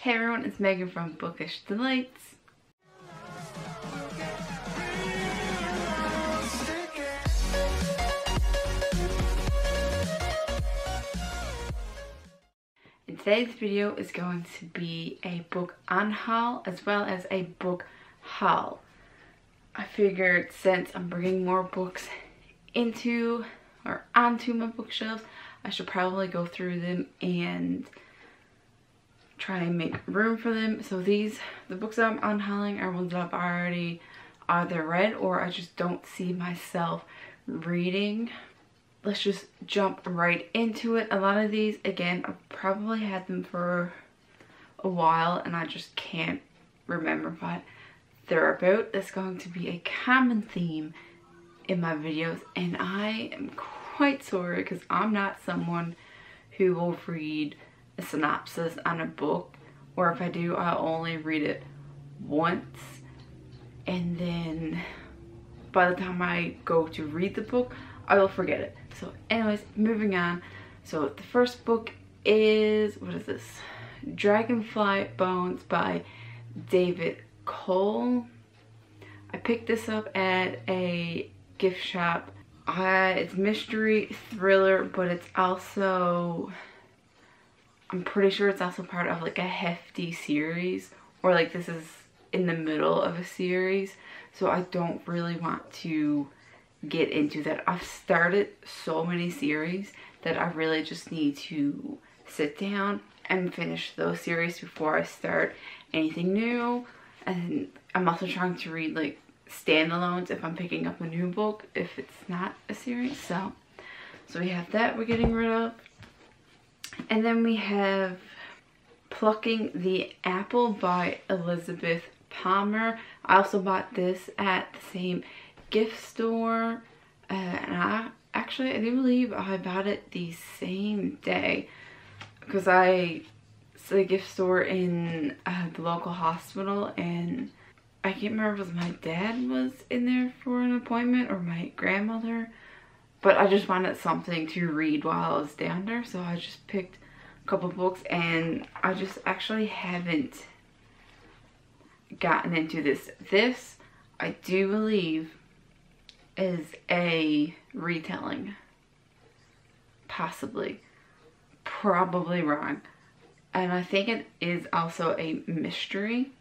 Hey everyone, it's Megan from Bookish Delights. And today's video is going to be a book unhaul as well as a book haul. I figured since I'm bringing more books into or onto my bookshelves, I should probably go through them and try and make room for them. So the books that I'm unhauling are ones that I've already either read or I just don't see myself reading. Let's just jump right into it. A lot of these, again, I've probably had them for a while and I just can't remember what they're about. It's going to be a common theme in my videos, and I am quite sorry because I'm not someone who will read a synopsis on a book, or if I do, I'll only read it once, and then by the time I go to read the book, I will forget it. So anyways, moving on. So the first book is, what is this? Dragonfly Bones by David Cole. I picked this up at a gift shop. It's mystery thriller, but it's also, I'm pretty sure it's also part of like a hefty series, or like this is in the middle of a series, so I don't really want to get into that. I've started so many series that I really just need to sit down and finish those series before I start anything new. And I'm also trying to read like standalones if I'm picking up a new book, if it's not a series. So we have that we're getting rid of. And then we have Plucking the Apple by Elizabeth Palmer. I also bought this at the same gift store, and I do believe I bought it the same day, because it's a gift store in the local hospital, and I can't remember if it was my dad was in there for an appointment or my grandmother, but I just wanted something to read while I was down there, so I just picked a couple books, and I just actually haven't gotten into this. This, I do believe, is a retelling. Possibly. Probably wrong. And I think it is also a mystery.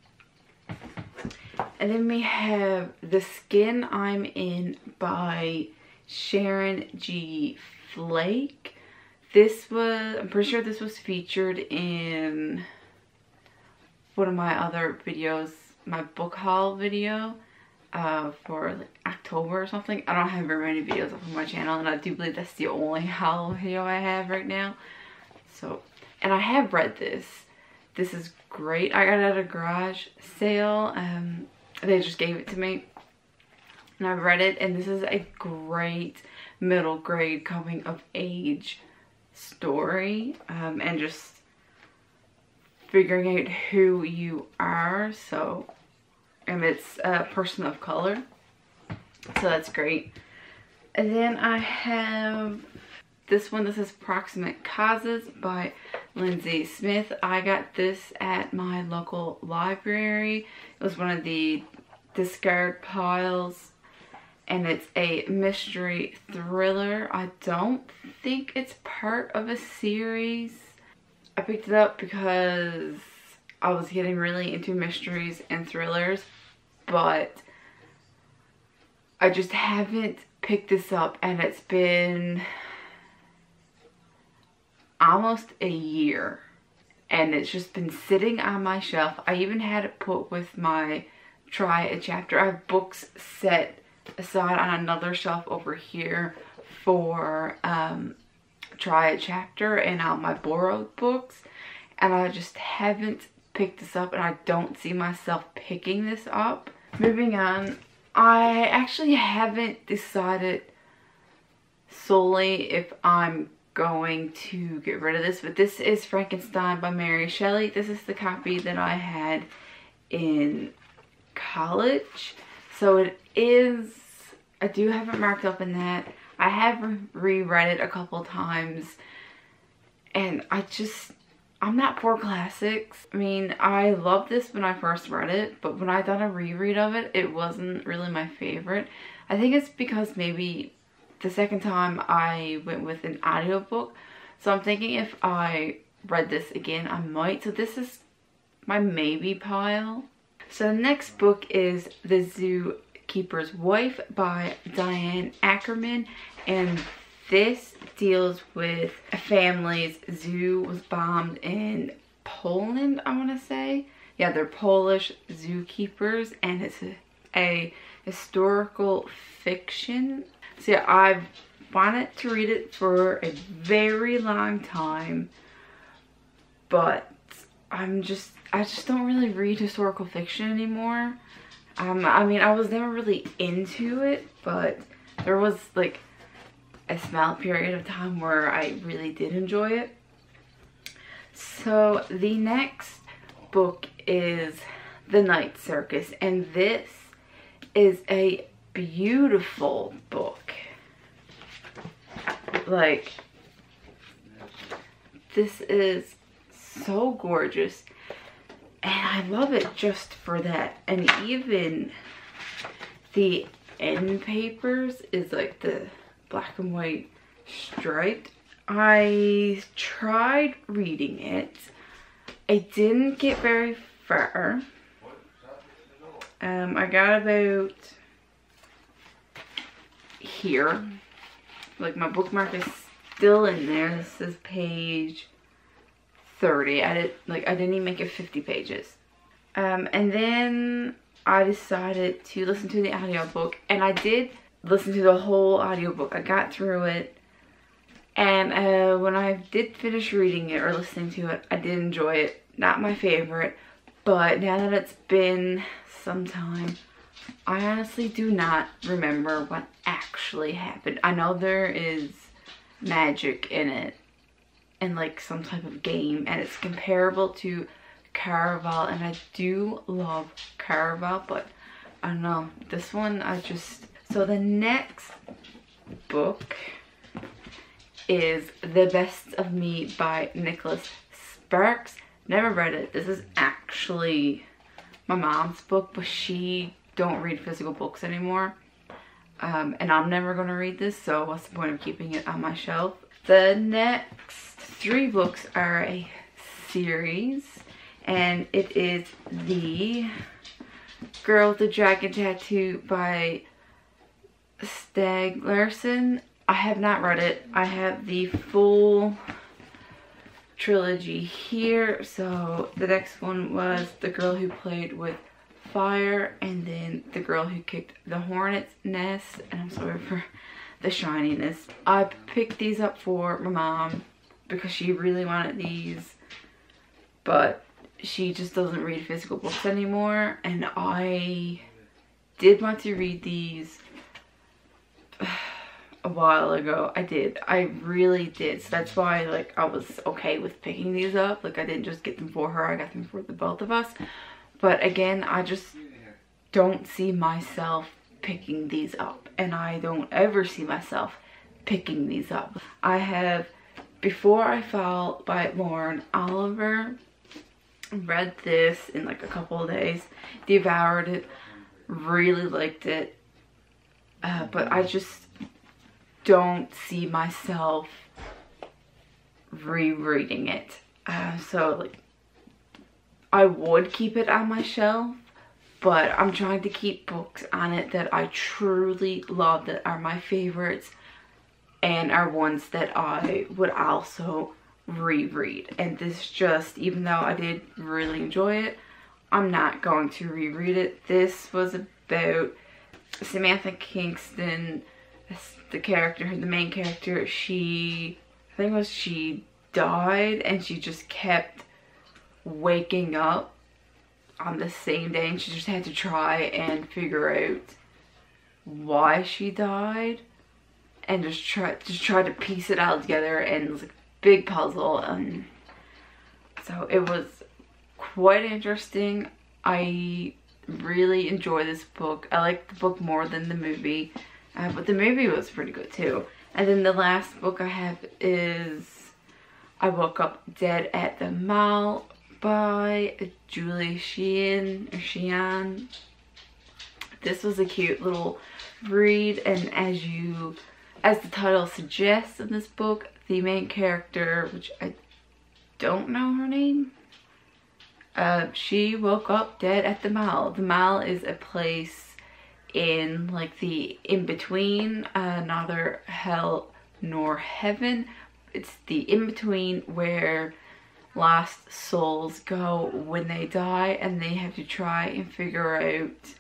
And then we have The Skin I'm In by Sharon G. Flake. I'm pretty sure this was featured in one of my other videos, my book haul video for like October or something. I don't have very many videos up on my channel, and I do believe that's the only haul video I have right now. So, and I have read this. This is great. I got it at a garage sale. They just gave it to me, and I've read it, and this is a great middle grade coming of age story, and just figuring out who you are. So, and it's a person of color, so that's great. And then I have this one. This is Proximate Causes by Lindsay Smith. I got this at my local library. It was one of the discard piles, and it's a mystery thriller. I don't think it's part of a series. I picked it up because I was getting really into mysteries and thrillers, but I just haven't picked this up, and it's been almost a year, and it's just been sitting on my shelf. I even had it put with my Try a Chapter. I have books set aside on another shelf over here for Try a Chapter and all my borrowed books, and I just haven't picked this up, and I don't see myself picking this up. Moving on, I actually haven't decided solely if I'm going to get rid of this, but this is Frankenstein by Mary Shelley. This is the copy that I had in college, so it is, I do have it marked up in that. I have reread it a couple times, and I'm not for classics. I mean, I loved this when I first read it, but when I done a reread of it, it wasn't really my favorite. I think it's because maybe the second time I went with an audiobook. So I'm thinking if I read this again, I might. So this is my maybe pile. So the next book is The Zookeeper's Wife by Diane Ackerman, and this deals with a family's zoo was bombed in Poland, I want to say. Yeah, they're Polish zookeepers, and it's a historical fiction. So yeah, I've wanted to read it for a very long time, but I just don't really read historical fiction anymore. I mean, I was never really into it, but there was like a small period of time where I really did enjoy it. So the next book is The Night Circus, and this is a beautiful book. Like, this is so gorgeous, and I love it just for that. And even the end papers is like the black and white striped. I tried reading it. I didn't get very far. I got about here. Like, my bookmark is still in there. This is page 30. I didn't even make it 50 pages. And then I decided to listen to the audiobook, and I did listen to the whole audiobook. I got through it, and when I did finish reading it or listening to it, I did enjoy it. Not my favorite, but now that it's been some time, I honestly do not remember what actually happened. I know there is magic in it, and like some type of game, and it's comparable to Caraval, and I do love Caraval, but I don't know, this one So the next book is The Best of Me by Nicholas Sparks. Never read it. This is actually my mom's book, but she don't read physical books anymore. And I'm never going to read this, so what's the point of keeping it on my shelf? The next 3 books are a series, and it is The Girl with the Dragon Tattoo by Stag Larson. I have not read it. I have the full trilogy here. So the next one was The Girl Who Played with Fire, and then The Girl Who Kicked the Hornet's Nest, and I'm sorry for the shininess. I picked these up for my mom because she really wanted these, but she just doesn't read physical books anymore, and I did want to read these a while ago. I really did. So that's why, like, I was okay with picking these up. Like, I didn't just get them for her, I got them for the both of us. But again, I just don't see myself picking these up, and I don't ever see myself picking these up. I have Before I Fall by Lauren Oliver. Read this in like a couple of days, devoured it, really liked it, but I just don't see myself rereading it. So like, I would keep it on my shelf, but I'm trying to keep books on it that I truly love, that are my favorites, and are ones that I would also reread. And this just, even though I did really enjoy it, I'm not going to reread it. This was about Samantha Kingston, the main character. She died, and she just kept waking up on the same day, and she just had to try and figure out why she died, and just try to piece it all together, and it was like a big puzzle. And so it was quite interesting. I really enjoy this book. I like the book more than the movie, but the movie was pretty good too. And then the last book I have is I Woke Up Dead at the Mall by Julie Sheehan. This was a cute little read, and as the title suggests in this book, the main character, which I don't know her name, she woke up dead at the mall. The mall is a place in like the in-between, neither hell nor heaven. It's the in-between where lost souls go when they die, and they have to try and figure out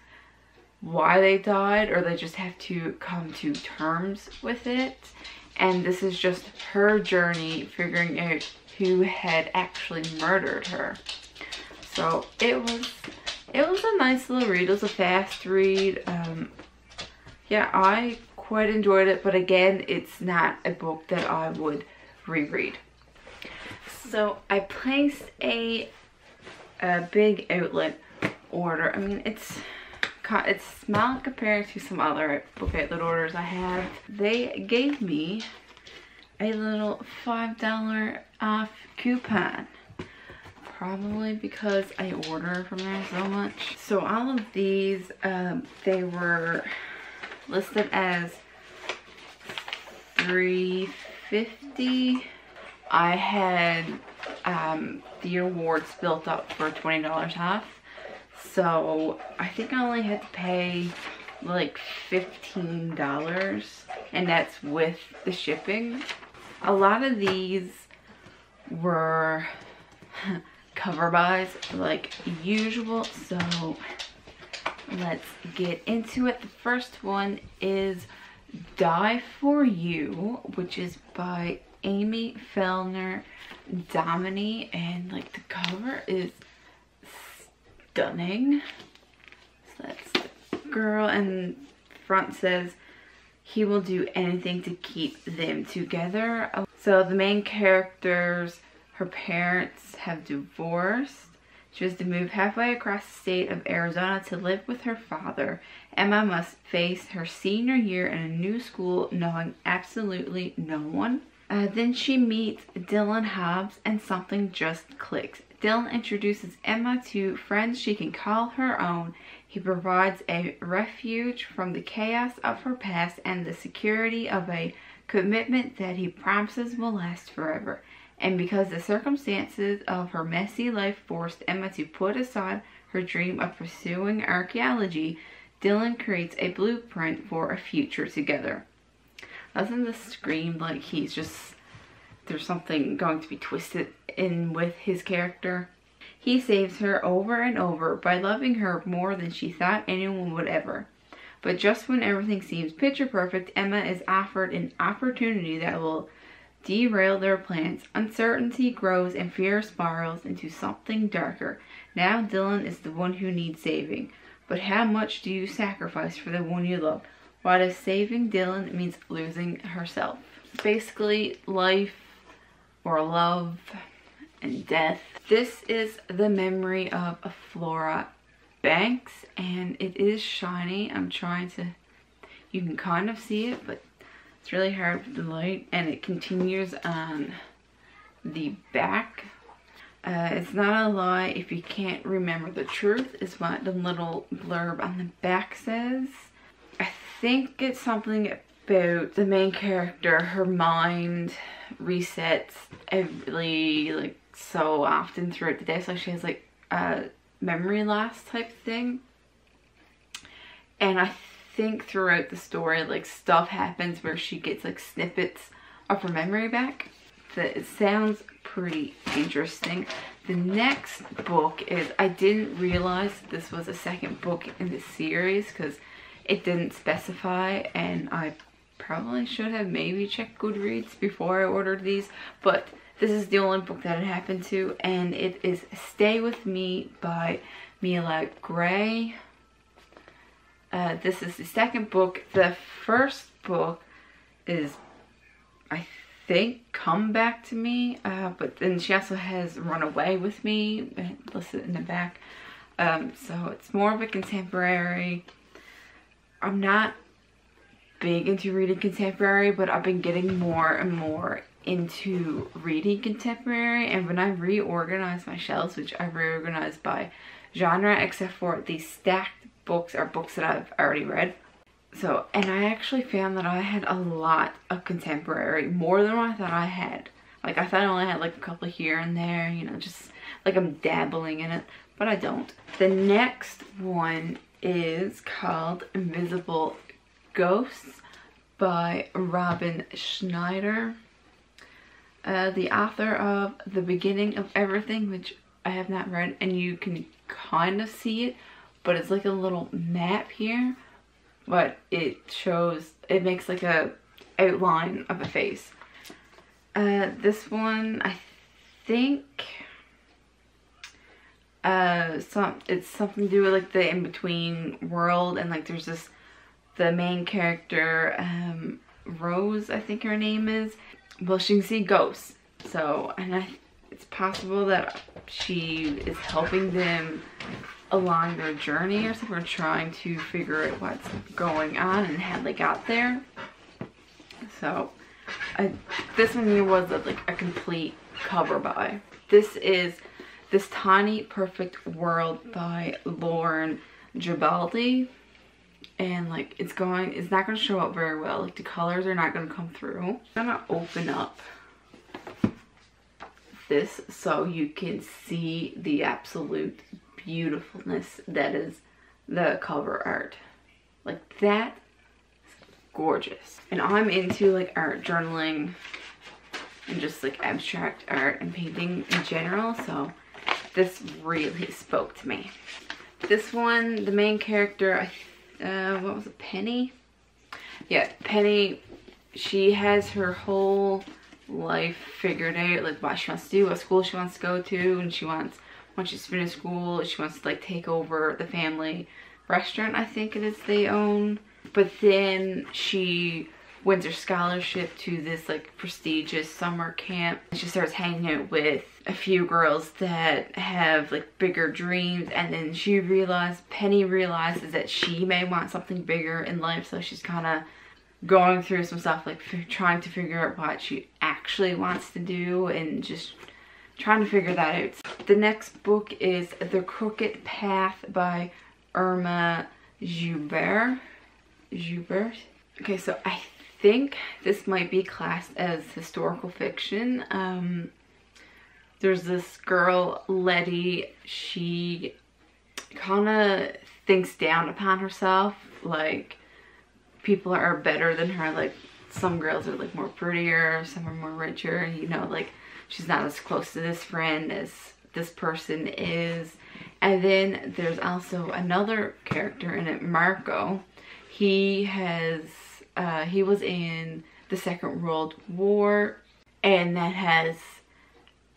why they died, or they just have to come to terms with it. And this is just her journey figuring out who had actually murdered her. So it was a nice little read. It was a fast read. Yeah, I quite enjoyed it, but again, it's not a book that I would reread. So I placed a big outlet order. I mean, it's small compared to some other book outlet orders I have. They gave me a little $5 off coupon, probably because I order from there so much. So all of these, they were listed as $3.50. I had the awards built up for $20 off. So I think I only had to pay like $15, and that's with the shipping. A lot of these were cover buys like usual, so let's get into it. The first one is Die For You, which is by Amy Fellner Dominy, and like the cover is stunning. So that's the girl, and front says, "He will do anything to keep them together." So the main characters, her parents have divorced. She has to move halfway across the state of Arizona to live with her father. Emma must face her senior year in a new school knowing absolutely no one. Then she meets Dylan Hobbs, and something just clicks. Dylan introduces Emma to friends she can call her own. He provides a refuge from the chaos of her past and the security of a commitment that he promises will last forever. And because the circumstances of her messy life forced Emma to put aside her dream of pursuing archaeology, Dylan creates a blueprint for a future together. Doesn't this scream like there's something going to be twisted in with his character? He saves her over and over by loving her more than she thought anyone would ever. But just when everything seems picture perfect, Emma is offered an opportunity that will derail their plans. Uncertainty grows and fear spirals into something darker. Now Dylan is the one who needs saving. But how much do you sacrifice for the one you love? Why does saving Dylan means losing herself? Basically, life or love and death. This is the memory of Flora Banks, and it is shiny. I'm trying to, you can kind of see it, but it's really hard with the light, and it continues on the back. It's not a lie if you can't remember the truth, is what the little blurb on the back says. I think it's something about the main character, her mind resets every, like, so often throughout the day. So she has like a memory loss type thing. And I think throughout the story, like, stuff happens where she gets like snippets of her memory back. It sounds pretty interesting. The next book is, I didn't realize this was a second book in the series because it didn't specify, and I probably should have maybe checked Goodreads before I ordered these, but this is the only book that it happened to, and it is Stay With Me by Mila Gray. This is the second book. The first book is, I think, Come Back to Me, but then she also has Run Away With Me listed in the back. So it's more of a contemporary. I'm not big into reading contemporary, but I've been getting more and more into reading contemporary, and when I reorganize my shelves, which I reorganized by genre, except for these stacked books are books that I've already read. So, and I actually found that I had a lot of contemporary, more than what I thought I had. Like, I thought I only had like a couple here and there, you know, just like I'm dabbling in it, but I don't. The next one is called Invisible Ghosts by Robin Schneider, the author of The Beginning of Everything, which I have not read, and you can kind of see it, but it's like a little map here, but it shows, it makes like a outline of a face. This one, I think it's something to do with like the in-between world, and like there's this, the main character, Rose, I think her name is, well, she can see ghosts, so, and it's possible that she is helping them along their journey or something, or trying to figure out what's going on and how they got there. So this one here was like a complete cover by. This is This Tiny Perfect World by Lauren Gibaldi, and like it's not going to show up very well, like the colors are not going to come through. I'm going to open up this so you can see the absolute beautifulness that is the cover art. Like, that is gorgeous. And I'm into like art journaling and just like abstract art and painting in general, so this really spoke to me. This one, the main character, what was it, Penny? Yeah, Penny, she has her whole life figured out, like what she wants to do, what school she wants to go to, and she wants, once she's finished school, she wants to like take over the family restaurant, I think it is, they own. But then she wins her scholarship to this like prestigious summer camp. She starts hanging out with a few girls that have like bigger dreams, and then Penny realizes that she may want something bigger in life, so she's kind of going through some stuff, like trying to figure out what she actually wants to do and just trying to figure that out. The next book is The Crooked Path by Irma Joubert. Okay, so I think this might be classed as historical fiction. There's this girl, Letty, she kind of thinks down upon herself, like people are better than her, like some girls are like more prettier, some are more richer, and you know, like she's not as close to this friend as this person is. And then there's also another character in it, Marco. He was in the Second World War, and that has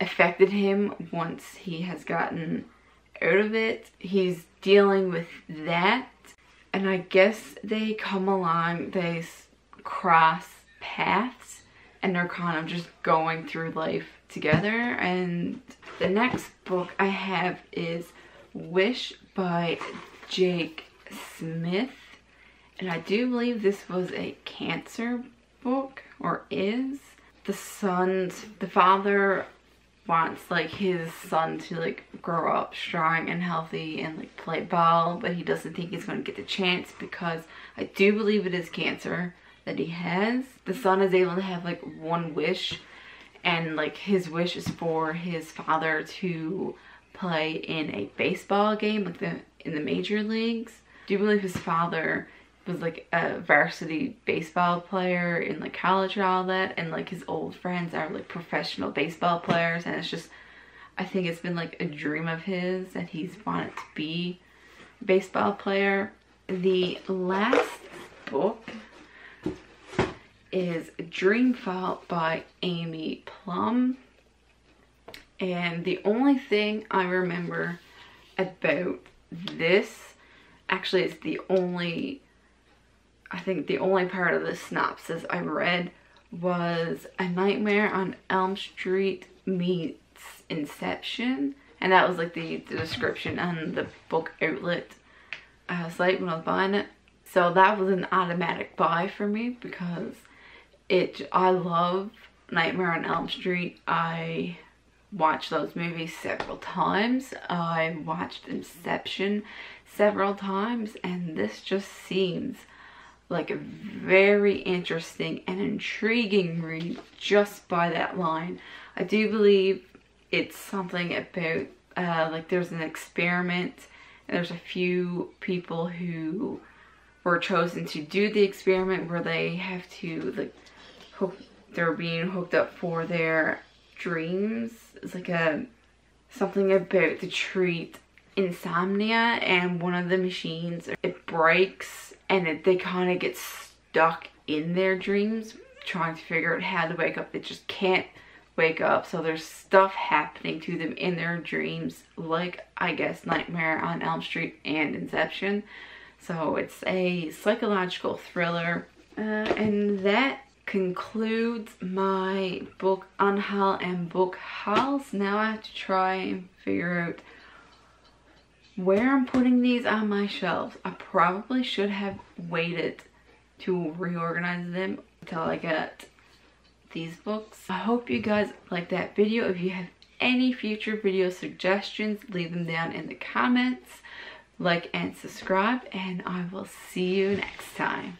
affected him once he has gotten out of it. He's dealing with that, and I guess they come along, they cross paths, and they're kind of just going through life together. And the next book I have is Wish by Jake Smith, and I do believe this was a cancer book, or is. The father wants like his son to like grow up strong and healthy and like play ball, but he doesn't think he's going to get the chance because I do believe it is cancer that he has. The son is able to have like one wish, and like his wish is for his father to play in a baseball game, like in the major leagues. I do believe his father was like a varsity baseball player in like college and all that, and like his old friends are like professional baseball players, and it's just, I think it's been like a dream of his that he's wanted to be a baseball player. The last book is Dreamfall by Amy Plum, and the only thing I remember about this, actually it's the only, I think the only part of the synopsis I read was A Nightmare on Elm Street meets Inception, and that was like the description on the book outlet site when I was buying it. So that was an automatic buy for me because I love Nightmare on Elm Street, I watched those movies several times. I watched Inception several times, and this just seems like a very interesting and intriguing read just by that line. I do believe it's something about like there's an experiment and there's a few people who were chosen to do the experiment where they have to like they're being hooked up for their dreams. It's like something about to treat insomnia, and one of the machines, it breaks and they kind of get stuck in their dreams trying to figure out how to wake up. They just can't wake up, so there's stuff happening to them in their dreams, like I guess Nightmare on Elm Street and Inception. So it's a psychological thriller, and that concludes my book Unhaul and book hauls. Now I have to try and figure out where I'm putting these on my shelves. I probably should have waited to reorganize them until I get these books. I hope you guys like that video. If you have any future video suggestions, leave them down in the comments. Like and subscribe, and I will see you next time.